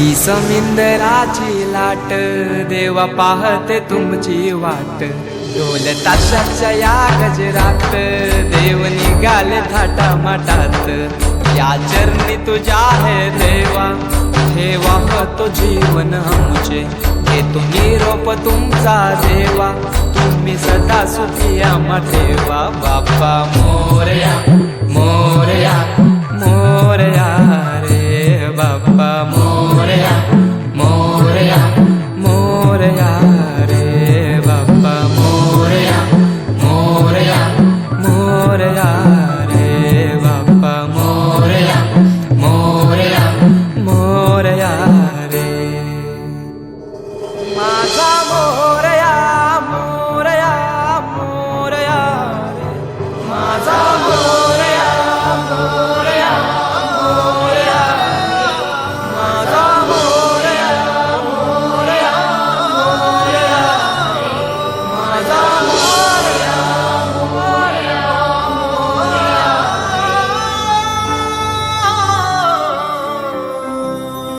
ही समिंदराची लाट देवा पाहते तुमची वाट ढोल ताशाच्या या गजरात देव निघाले थाटामाटात या चरणी तुझ्या है देवा ठेवा तो जीवन आमचे घेतो निरोप तुमचा देवा तुम्ही सदा सुखी आम्हा ठेवा बाप्पा मोरया मोरया मोरया